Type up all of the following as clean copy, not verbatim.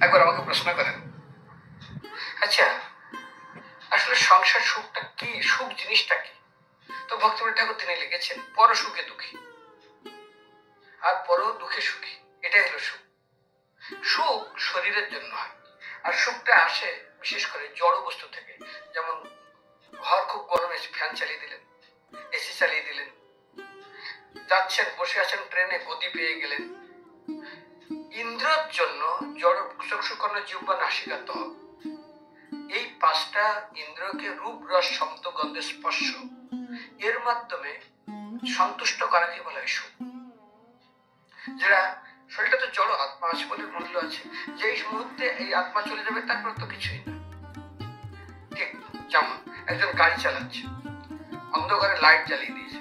একবার আমাকে প্রশ্ন করেন, আচ্ছা আসলে সংসার সুখটা কি, সুখ জিনিসটা কি? তো ভক্তিবিনোদ ঠাকুর তিনি লিখেছেন, পর সুখে দুঃখী আর পর দুঃখে সুখী, এটাই হলো সুখ। সুখ শরীরের জন্য হয়, আর সুখটা আসে বিশেষ করে জড় বস্তু থেকে। যেমন ঘর খুব গরম, এসে ফ্যান চালিয়ে দিলেন, এসি চালিয়ে দিলেন, যাচ্ছেন বসে আছেন ট্রেনে, গতি পেয়ে গেলেন। ইন্দ্রিয়ের জন্য জড় চক্ষুকর্ণ জিহ্বা নাসিকা ত্বক, এই পাঁচটা ইন্দ্রিয়কে রূপ রস শব্দ গন্ধ স্পর্শ এর মাধ্যমে সন্তুষ্ট করাকে বলা হয় সুখ। যারা শরীরটা তো জড়, আত্মা আছে বলে মূল্য আছে, যে এই মুহূর্তে এই আত্মা চলে যাবে তারপর তো কিছুই না। ঠিক যেমন একজন গাড়ি চালাচ্ছে, অন্ধকারে লাইট জ্বালিয়ে দিয়েছে,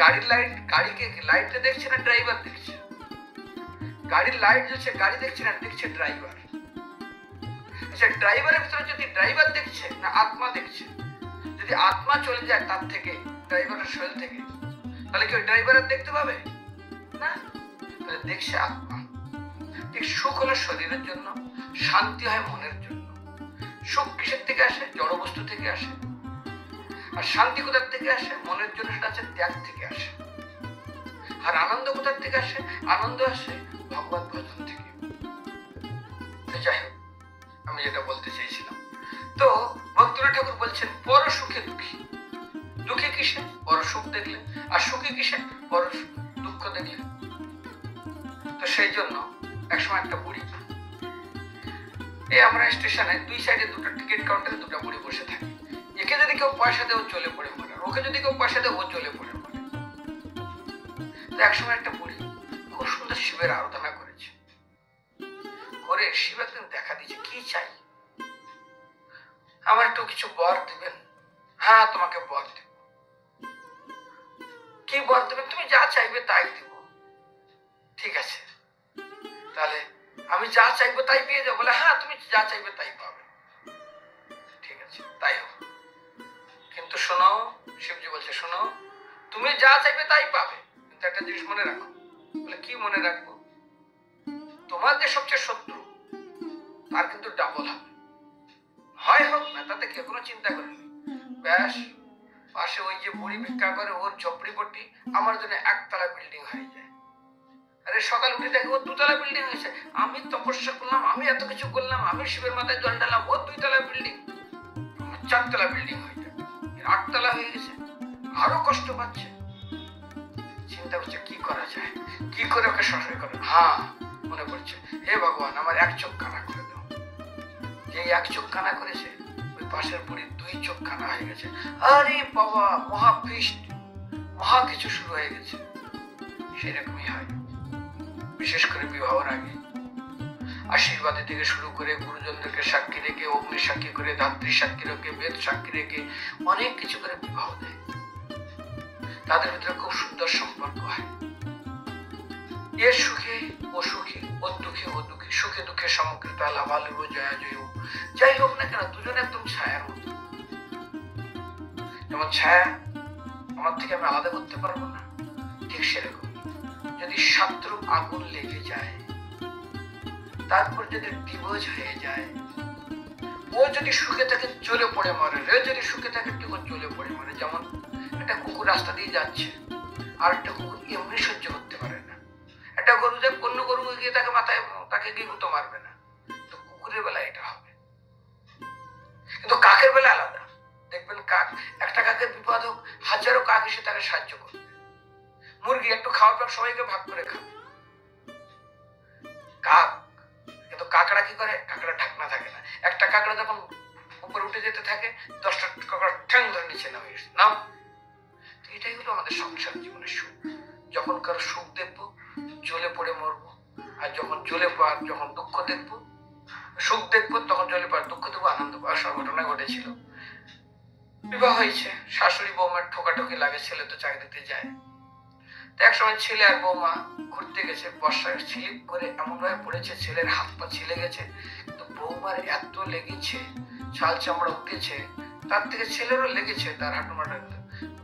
গাড়ির লাইট, গাড়িকে লাইটে দেখছে না ড্রাইভার দেখছে? গাড়ির লাইট জ্বলছে, গাড়ি দেখছে না, দেখছে ড্রাইভার। আচ্ছা, ড্রাইভারের ভিতরে যদি ড্রাইভার দেখছে না আত্মা দেখছে? যদি আত্মা চলে যায় তার থেকে, ড্রাইভারের শরীর থেকে, তাহলে কি ওই ড্রাইভারের দেখতে পাবে না? তাহলে দেখছে আত্মা। ঠিক সুখ হলো শরীরের জন্য, শান্তি হয় মনের জন্য। সুখ কিসের থেকে আসে? জড় বস্তু থেকে আসে। আর শান্তি কোথার থেকে আসে? মনের জন্য, সেটা আছে ত্যাগ থেকে আসে। আর আনন্দ কোথার থেকে আসে? আনন্দ আসে ভগবত ভজন থেকে। যাই হোক, আমি যেটা বলতে চেয়েছিলাম, তো ভক্তিবিনোদ ঠাকুর বলছেন পর সুখে দুঃখী। দুঃখী কিসে? পর সুখ দেখলে। আর সুখী কিসে? পর দুঃখ দেখলে। তো সেই জন্য একসময় একটা বুড়ি, এই আমরা স্টেশনে দুই সাইডে দুটো টিকিট কাউন্টারে দুটো বুড়ি বসে থাকে। একে যদি কেউ পয়সা দেয় ও চলে পড়ে মরে, আর ওকে যদি কেউ পয়সা দেয় ও চলে পড়ে মরে। তো একসময় একটা বুড়ি খুব সুন্দর শিবের আরাধনা করেছে, করে শিব একদিন দেখা দিয়েছে, কি চাই? আমার একটু কিছু বর দিবেন? হ্যাঁ, তোমাকে বর দেব। কি বর দেবেন? তুমি যা চাইবে তাই দিব। ঠিক আছে, তাহলে আমি যা চাইবো তাই পেয়ে যাবো? বলে হ্যাঁ, তুমি যা চাইবে তাই পাবে। ঠিক আছে, তাই হোক, কিন্তু শোনো, শিবজি বলছে শোনো, তুমি যা চাইবে তাই পাবে, কিন্তু একটা জিনিস মনে রাখো। বলে কি মনে রাখবো? তোমার যে সবচেয়ে শত্রু তার কিন্তু ডাবল হবে, হয় হোক না, তাতে কেউ কোনো চিন্তা করেনি। ব্যাস, পাশে ওই যে বুড়ি ভিক্ষা করে, ওর ঝোপড়িপট্টি আমার জন্য একতলা বিল্ডিং হয়ে যায়। আরে সকাল উঠে দেখে ওর দুতলা বিল্ডিং হয়েছে। আমি তপস্যা করলাম, আমি এত কিছু করলাম, আমি শিবের মাথায় জল ঢালাম, ওর 2 তলা বিল্ডিং, 4 তলা বিল্ডিং হয়ে যায়, 8 তলা হয়ে গেছে, আরো কষ্ট পাচ্ছে। চিন্তা করছে কি করা যায়, কি করে ওকে সহায় করে। হ্যাঁ, মনে পড়ছে, হে ভগবান, আমার এক চোখ কানা করে দাও। যে এক চোখ কানা করেছে, ওই পাশের বুড়ির 2 চোখ কানা হয়ে গেছে। আরে বাবা, মহাফিস্ট, মহা কিছু শুরু হয়ে গেছে। সেরকমই হয়, বিশেষ করে বিবাহের আগে। আশীর্বাদী থেকে শুরু করে গুরুজনদেরকে সাক্ষী রেখে, অগ্নি সাক্ষী করে, ধাত্রী সাক্ষী রেখে, বেদ সাক্ষী রেখে অনেক কিছু করে বিবাহ দেয়। তাদের ভিতরে খুব সুন্দর সম্পর্ক হয়। এর সুখে ও সুখী, ওর দুঃখে ও দুঃখী, সুখে দুঃখে সমকৃত লাভালুব জয়া জয়। যাই হোক না কেন, দুজনে একদম ছায়ার মতো। যেমন ছায়া আমার থেকে আমি আলাদা করতে পারবো না, ঠিক সেরকম যদি শত্রু আগুন লেগে যায়, তারপর যদি ডিভোর্স হয়ে যায়, ও যদি সুখে থাকে জ্বলে পড়ে মরে, রে যদি সুখে থাকে ঠিক জ্বলে পড়ে মরে। যেমন একটা কুকুর রাস্তা দিয়ে যাচ্ছে, আর একটা কুকুর এমনি সহ্য করতে পারে না। একটা গরু যে অন্য গরু গিয়ে তাকে মাথায়, তাকে গিয়ে গুঁতো মারবে না, তো কুকুরের বেলা এটা হবে। কিন্তু কাকের বেলা আলাদা। দেখবেন কাক, একটা কাকের বিপদ হোক, হাজারো কাক এসে তাকে সাহায্য করবে। মুরগি একটু খাওয়ার পর সবাইকে ভাগ করে খাবে। কাক, কিন্তু কাকড়া কি করে? কাকড়া ঢাকনা থাকে না। একটা কাকড়া যখন উপরে উঠে যেতে থাকে, 10টা কাকড়া ঠ্যাং ধরে নিচে নামে নাম। এটাই হলো আমাদের সংসার জীবনের সুখ। যখন কারো সুখ দেখবো জ্বলে পড়ে মরবো, আর যখন যখন দুঃখ দেখবো, সুখ দেখবো তখন জ্বলে পড়ে, দুঃখ দেখবো আনন্দ পাওয়ার ঘটনা ঘটেছিল। বিবাহ হয়েছে, শাশুড়ি বৌমার ঠোকাঠুকি লাগে, ছেলে তো চাকরিতে যায়। তো একসময় ছেলে আর বৌমা ঘুরতে গেছে, বর্ষায় স্লিপ করে এমন ভাবে পড়েছে, ছেলের হাত পা ছিলে গেছে, কিন্তু বৌমার এত লেগেছে, ছাল চামড়া উঠেছে, তার থেকে ছেলেরও লেগেছে, তার হাঁটুমাটা।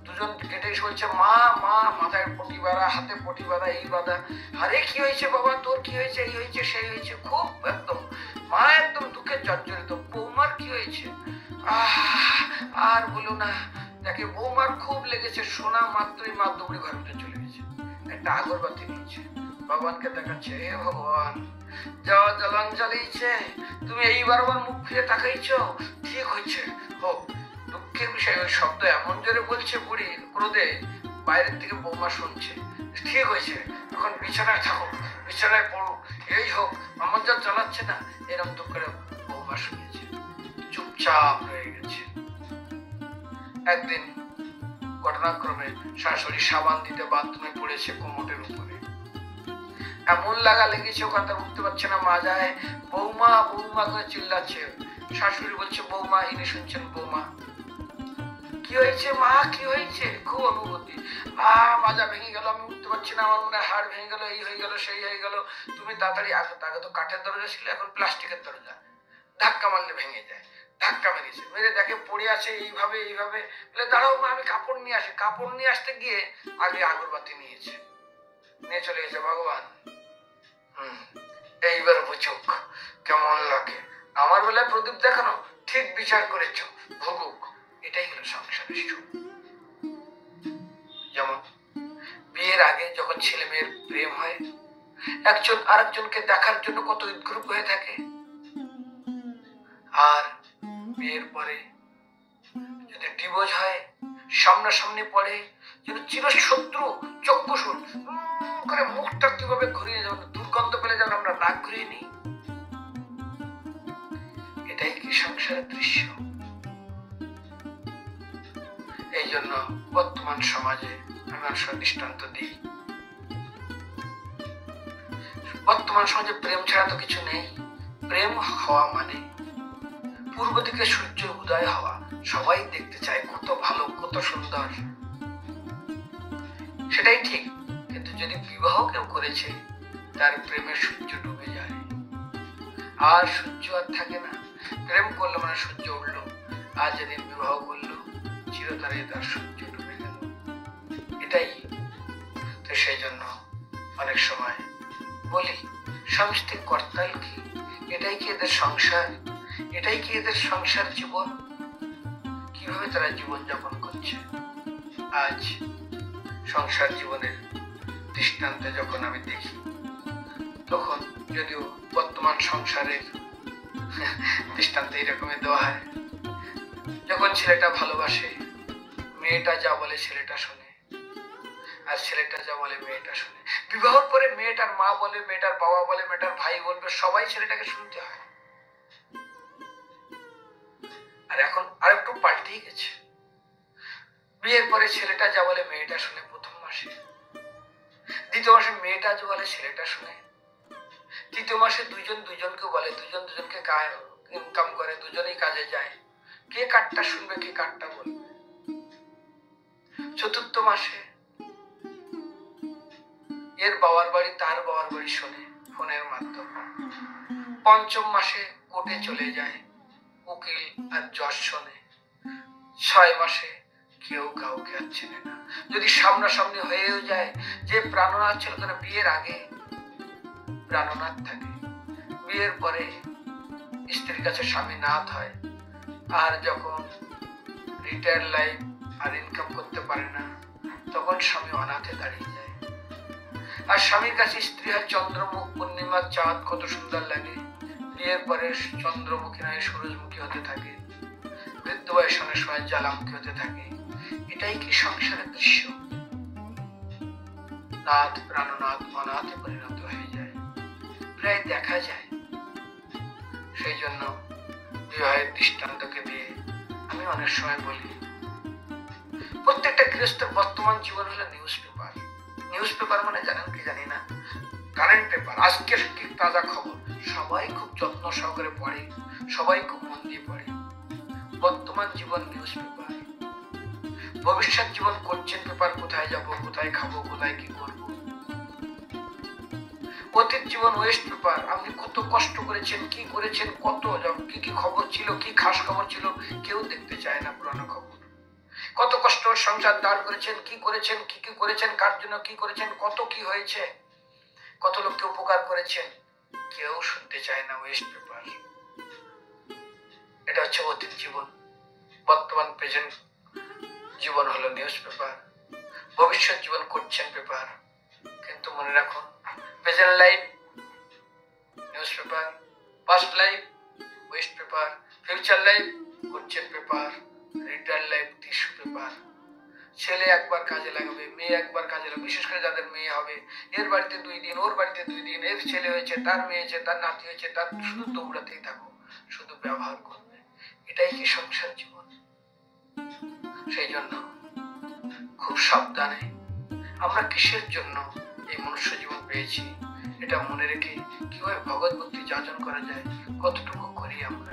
দুজন কেটে বলছে মা মা, মাথায় পটি বাঁধা, হাতে পটি বাঁধা, এই বাঁধা। আরে কি হয়েছে বাবা, তোর কি হয়েছে? এই হয়েছে সেই হয়েছে, খুব একদম মা একদম দুঃখে জর্জরিত। বৌমার কি হয়েছে? আর বলো না, তাকে বৌমার খুব লেগেছে। শোনা মাত্রই মা দৌড়ে ঘরের ভিতরে চলে গেছে, একটা আগরবাতি নিয়েছে, ভগবানকে দেখাচ্ছে, হে ভগবান, যা জ্বালান জ্বালিয়েছে, তুমি এইবার আমার মুখ ফিরে তাকাইছ, ঠিক হয়েছে হোক। দুঃখের বিষয় ওই শব্দ এমন জোরে বলছে বুড়ির ক্রোধে, বাইরের থেকে বৌমা শুনছে। ঠিক হয়েছে, এখন বিছানায় থাকো, বিছানায় পড়ো, এই হোক, আমার যা চালাচ্ছে না, এরকম তো করে বৌমা শুনেছে, চুপচাপ রয়ে গেছে। একদিন ঘটনাক্রমে শাশুড়ি সাবান দিতে বাথরুমে পড়েছে কোমরের উপরে, এমন লাগা লেগেছে ওখান থেকে উঠতে পারছে না। মা যায়, বৌমা বৌমা করে চিল্লাচ্ছে। শাশুড়ি বলছে, বৌমা, ইনি শুনছেন, বৌমা কি হয়েছে মা, কি হয়েছে? খুব অনুভূতি, মাজা ভেঙে গেল, আমি উঠতে পারছি না, আমার মনে হয় হাড় ভেঙে গেল, এই হয়ে গেল, সেই হয়ে গেল, তুমি তাড়াতাড়ি আগে তো কাঠের দরজা ছিল, এখন প্লাস্টিকের দরজা, ধাক্কা মারলে ভেঙে যায়। ধাক্কা মেরেছে, মেরে দেখে পড়ে আছে এইভাবে এইভাবে, বলে দাঁড়াও মা, আমি কাপড় নিয়ে আসি। কাপড় নিয়ে আসতে গিয়ে আগে আগরবাতি নিয়েছে, নিয়ে চলে গেছে। ভগবান, এইবার বুঝুক কেমন লাগে, আমার বেলায় প্রদীপ দেখানো ঠিক বিচার করেছ, ভুগুক। এটাই হলো সংসারের সুখ। যেমন বিয়ের আগে যখন ছেলে মেয়ের প্রেম হয়, একজন আরেকজনকে দেখার জন্য কত উদ্গ্রীব হয়ে থাকে, আর বিয়ের পরে যদি ডিভোর্স হয়, সামনাসামনি পড়ে, যেন চিরশত্রু চক্ষুষুর করে মুখটা কিভাবে ঘুরিয়ে যাবে, দুর্গন্ধ পেলে যেন আমরা নাক ঘুরিয়ে নিই। এটাই কি সংসারের দৃশ্য? এই জন্য বর্তমান সমাজে আমি দৃষ্টান্ত দিই, বর্তমান সমাজে প্রেম ছাড়া তো কিছু নেই। প্রেম হওয়া মানে পূর্ব দিকে সূর্য উদয় হওয়া, সবাই দেখতে চায় কত ভালো, কত সুন্দর, সেটাই ঠিক। কিন্তু যদি বিবাহ কেউ করেছে, তার প্রেমের সূর্য ডুবে যায়, আর সূর্য আর থাকে না। প্রেম করলো মানে সূর্য উঠলো, আর যেদিন বিবাহ করলো, চিরতরে তার সূর্য ডুবে গেল। এটাই তো। সেই জন্য অনেক সময় বলি, স্বামী স্ত্রী কর্তাই কি? এটাই কি এদের সংসার? এটাই কি এদের সংসার জীবন? কিভাবে তারা জীবন যাপন করছে? আজ সংসার জীবনের দৃষ্টান্তে যখন আমি দেখি, তখন যদিও বর্তমান সংসারের দৃষ্টান্ত এরকমই দেওয়া হয়, যখন ছেলেটা ভালোবাসে, মেয়েটা যা বলে ছেলেটা শোনে, আর ছেলেটা যা বলে মেয়েটা শোনে। বিবাহর পরে মেয়েটার মা বলে, মেয়েটার বাবা বলে, মেয়েটার ভাই বলবে, সবাই ছেলেটাকে শুনতে হয়। আর এখন আরেকটু পাল্টেই গেছে, বিয়ের পরে ছেলেটা যা বলে মেয়েটা শুনে প্রথম মাসে, দ্বিতীয় মাসে মেয়েটা যা বলে ছেলেটা শুনে, তৃতীয় মাসে দুইজন দুইজনকে বলে, দুজন দুজনকে ইনকাম করে, দুজনেই কাজে যায়, কে কারটা শুনবে, কে কারটা বলবে। চতুর্থ মাসে এর বাবার বাড়ি তার বাবার বাড়ি শোনে ফোনের মাধ্যমে। পঞ্চম মাসে কোর্টে চলে যায়, উকিল আর জজ শোনে। 6 মাসে কেউ কাউকে আর চেনে না। যদি সামনাসামনি হয়েও যায়, যে প্রাণনাথ ছিল তারা বিয়ের আগে প্রাণনাথ থাকে, বিয়ের পরে স্ত্রীর কাছে স্বামী নাথ হয়, আর যখন রিটায়ার লাইফ আর ইনকাম করতে পারে না, তখন স্বামী অনাথে দাঁড়িয়ে যায়। আর স্বামীর কাছে স্ত্রী হয় চন্দ্রমুখ, পূর্ণিমার চাঁদ, কত সুন্দর লাগে। বিয়ের পরে চন্দ্রমুখী নয় সূরজমুখী হতে থাকে, বৃদ্ধ বয়সে অনেক সময় জ্বালামুখী হতে থাকে। এটাই কি সংসারের দৃশ্য? নাথ প্রাণনাথ অনাথে পরিণত হয়ে যায়, প্রায় দেখা যায়। সেই জন্য বিবাহের দৃষ্টান্তকে দিয়ে আমি অনেক সময় বলি, প্রত্যেকটা গৃহস্থের বর্তমান জীবন হলো নিউজ পেপার। নিউজ পেপার মানে জানেন কি জানি না, কারেন্ট পেপার, আজকের কি তাজা খবর, সবাই খুব যত্ন সহকারে পড়ে, সবাই খুব মন দিয়ে পড়ে। বর্তমান জীবন নিউজ পেপার, ভবিষ্যৎ জীবন কোশ্চেন পেপার, কোথায় যাব, কোথায় খাবো, কোথায় কি করব। অতীত জীবন ওয়েস্ট পেপার, আপনি কত কষ্ট করেছেন, কি করেছেন, কত কি কি খবর ছিল, কি খাস খবর ছিল, কেউ দেখতে চায় না পুরানো খবর। কত কষ্ট সংসার দাঁড় করেছেন, কি করেছেন, কি কি করেছেন, কার জন্য কি করেছেন, কত কি হয়েছে, কত লোককে উপকার করেছেন, কেউ শুনতে চায় না ওয়েস্ট পেপার। এটা হচ্ছে অতীত জীবন, বর্তমান প্রেজেন্ট জীবন হলো নিউজ পেপার, ভবিষ্যৎ জীবন কোশ্চেন পেপার। কিন্তু মনে রাখুন, present life news paper, past life West paper, future life question paper, return life tissue paper. ছেলে একবার কাজে লাগাবে, মেয়ে একবার কাজে লাগাবে, বিশেষ করে যাদের মেয়ে হবে, এর বাড়িতে 2 দিন, ওর বাড়িতে 2 দিন, এর ছেলে হয়েছে, তার মেয়ে হয়েছে, তার নাতি হয়েছে, তার শুধু দৌড়াতেই থাকো, শুধু ব্যবহার করবে। এটাই কি সংসার জীবন? সেই জন্য খুব সাবধানে আমরা কিসের জন্য এই মনুষ্য জীবন পেয়েছি এটা মনে রেখে কিভাবে ভগবত ভক্তি যাচন করা যায়, কতটুকু করি আমরা।